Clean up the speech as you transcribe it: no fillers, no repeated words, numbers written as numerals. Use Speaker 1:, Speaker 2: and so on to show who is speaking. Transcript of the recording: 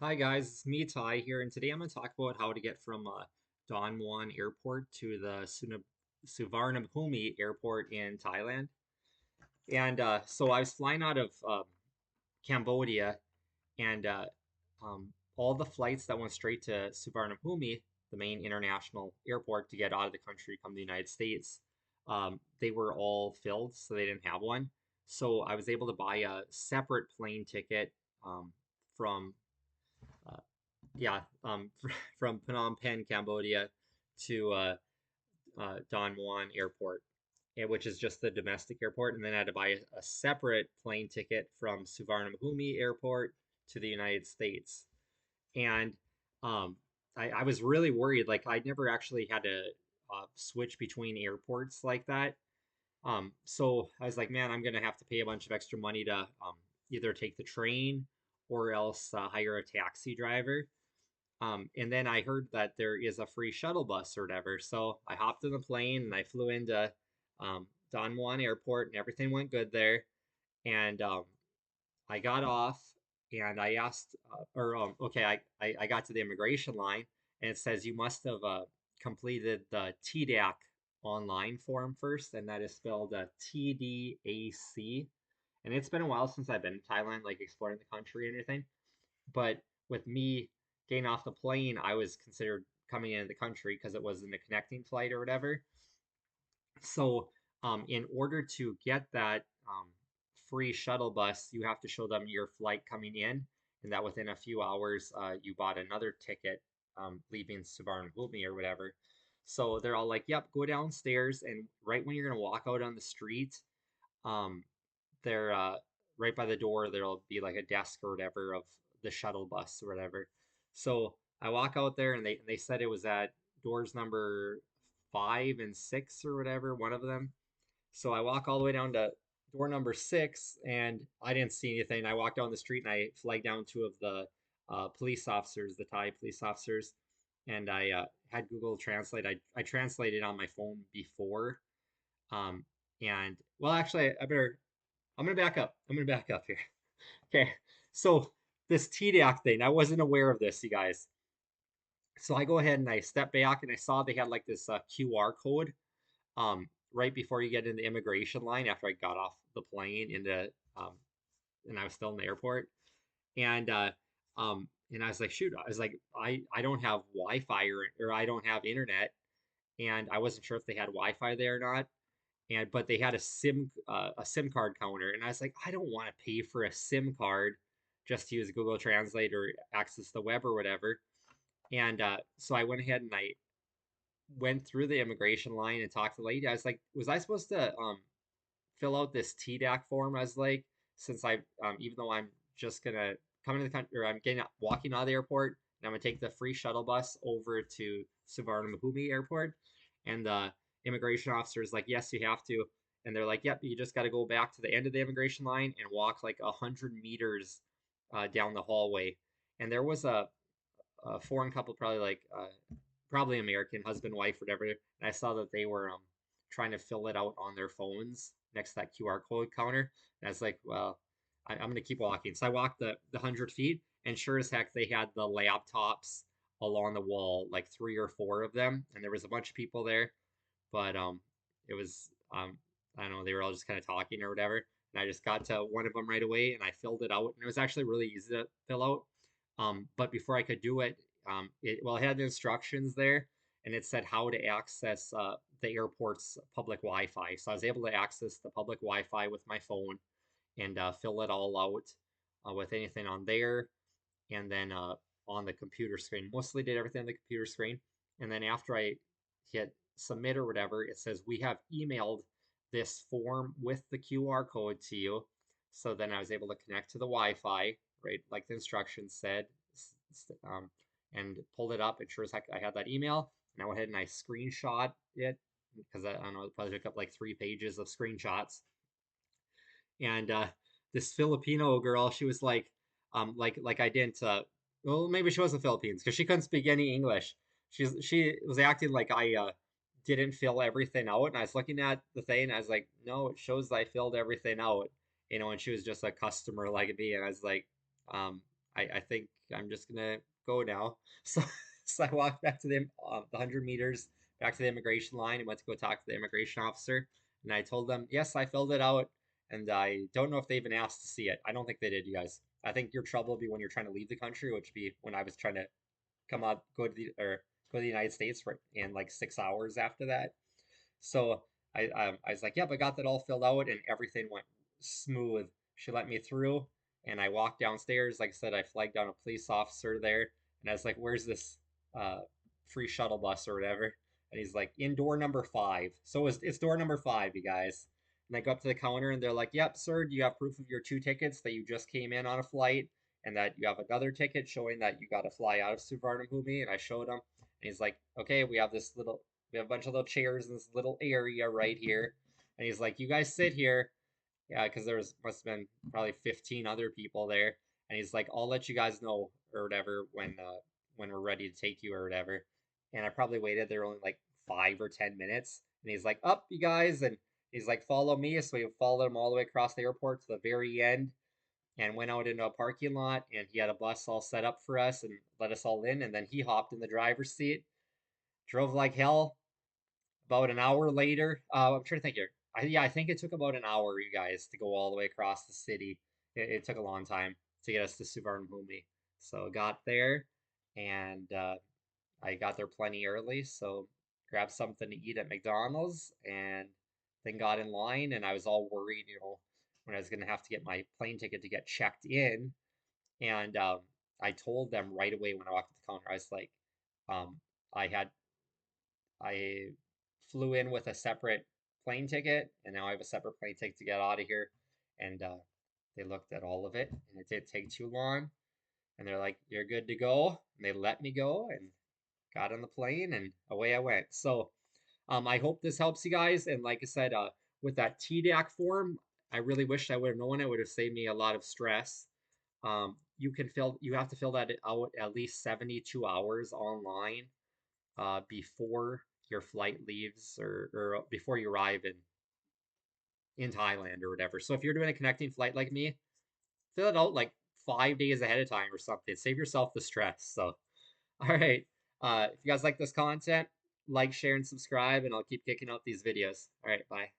Speaker 1: Hi guys, it's me Ty here, and today I'm going to talk about how to get from Don Muang Airport to the Suvarnabhumi Airport in Thailand. And so I was flying out of Cambodia, and all the flights that went straight to Suvarnabhumi, the main international airport to get out of the country, come to the United States, they were all filled, so they didn't have one. So I was able to buy a separate plane ticket from uh, yeah, from Phnom Penh, Cambodia to Don Muang Airport, which is just the domestic airport. And then I had to buy a separate plane ticket from Suvarnabhumi Airport to the United States. And um, I was really worried. Like, I'd never actually had to switch between airports like that. So I was like, man, I'm going to have to pay a bunch of extra money to either take the train or else hire a taxi driver. And then I heard that there is a free shuttle bus or whatever. So I hopped in the plane and I flew into Don Juan Airport, and everything went good there. And I got off and I asked, okay, I got to the immigration line, and it says you must have completed the TDAC online form first, and that is spelled TDAC. And it's been a while since I've been to Thailand, like exploring the country and everything. But with me getting off the plane, I was considered coming into the country because it wasn't a connecting flight or whatever. So, in order to get that free shuttle bus, you have to show them your flight coming in, and that within a few hours, you bought another ticket leaving Suvarnabhumi or whatever. So they're all like, "Yep, go downstairs," and right when you're gonna walk out on the street, um, they're right by the door. There'll be like a desk or whatever of the shuttle bus or whatever. So I walk out there, and they said it was at doors number 5 and 6 or whatever, one of them. So I walk all the way down to door number 6, and I didn't see anything. I walked down the street and I flagged down two of the police officers, the Thai police officers, and I had Google Translate. I translated on my phone before, um, and well, actually, I'm gonna back up. I'm gonna back up here. Okay, so this TDAC thing, I wasn't aware of this, you guys. So I go ahead and I step back, and I saw they had like this QR code right before you get in the immigration line after I got off the plane into um, and I was still in the airport. And and I was like, shoot, I was like, I don't have Wi-Fi, or I don't have internet, and I wasn't sure if they had Wi-Fi there or not. And but they had a SIM card counter, and I was like, I don't want to pay for a SIM card just to use Google Translate or access the web or whatever. And so I went ahead and I went through the immigration line and talked to the lady. I was like, was I supposed to fill out this TDAC form? I was like, since even though I'm just gonna come into the country, or I'm getting walking out of the airport, and I'm gonna take the free shuttle bus over to Suvarnabhumi Airport, and the immigration officer is like, yes, you have to, and they're like, yep, you just got to go back to the end of the immigration line and walk like 100 meters down the hallway, and there was a foreign couple, probably like probably American, husband, wife, whatever. And I saw that they were trying to fill it out on their phones next to that QR code counter. And I was like, well, I'm going to keep walking. So I walked the 100 feet, and sure as heck, they had the laptops along the wall, like three or four of them. And there was a bunch of people there, but it was, I don't know, they were all just kind of talking or whatever. And I just got to one of them right away, and I filled it out. And it was actually really easy to fill out. But before I could do it, it had the instructions there, and it said how to access the airport's public Wi-Fi. So I was able to access the public Wi-Fi with my phone and fill it all out with anything on there, and then on the computer screen. Mostly did everything on the computer screen, and then after I hit submit or whatever, it says we have emailed this form with the QR code to you. So then I was able to connect to the Wi-Fi, right, like the instructions said, um, and pulled it up. And sure as heck, I had that email, and I went ahead and I screenshot it because I don't know, it probably took up like 3 pages of screenshots. And this Filipino girl, she was like I didn't. Well, maybe she wasn't Philippines because she couldn't speak any English. She was acting like I didn't fill everything out, and I was looking at the thing, and I was like, no, it shows I filled everything out, and she was just a customer like me, and I was like, um, I think I'm just gonna go now. So so I walked back to the 100 meters back to the immigration line and went to go talk to the immigration officer. And I told them, yes, I filled it out, and I don't know if they even asked to see it. I don't think they did, you guys. I think your trouble would be when you're trying to leave the country, which would be when I was trying to come out, go to the United States for in like 6 hours after that. So I was like, yep, I got that all filled out and everything went smooth. She let me through and I walked downstairs. Like I said, I flagged down a police officer there and I was like, where's this uh, free shuttle bus or whatever? And he's like, in door number 5. So it's door number 5, you guys. And I go up to the counter and they're like, yep, sir, do you have proof of your 2 tickets that you just came in on a flight and that you have another ticket showing that you got to fly out of Suvarnabhumi? And I showed him. And he's like, okay, we have a bunch of little chairs in this little area right here. And he's like, you guys sit here. Yeah, because there must have been probably 15 other people there. And he's like, I'll let you guys know or whatever when we're ready to take you or whatever. And I probably waited there only like 5 or 10 minutes. And he's like, up, you guys. And he's like, follow me. So we followed him all the way across the airport to the very end and went out into a parking lot. And he had a bus all set up for us and let us all in. And then he hopped in the driver's seat, drove like hell, about an hour later. I'm trying to think here. Yeah, I think it took about an hour, you guys, to go all the way across the city. It took a long time to get us to Suvarnabhumi. So got there, and I got there plenty early. So grabbed something to eat at McDonald's, and then got in line. And I was all worried, when I was gonna have to get my plane ticket to get checked in. And I told them right away when I walked to the counter, I was like, um, I had I flew in with a separate plane ticket, and now I have a separate plane ticket to get out of here. And they looked at all of it, and it didn't take too long. And they're like, "You're good to go." And they let me go and got on the plane, and away I went. So I hope this helps you guys. And like I said, with that TDAC form, I really wish I would have known it. Would have saved me a lot of stress. You have to fill that out at least 72 hours online before your flight leaves or before you arrive in Thailand or whatever. So if you're doing a connecting flight like me, fill it out like 5 days ahead of time or something. Save yourself the stress. So, all right. If you guys like this content, like, share, and subscribe, and I'll keep kicking out these videos. All right. Bye.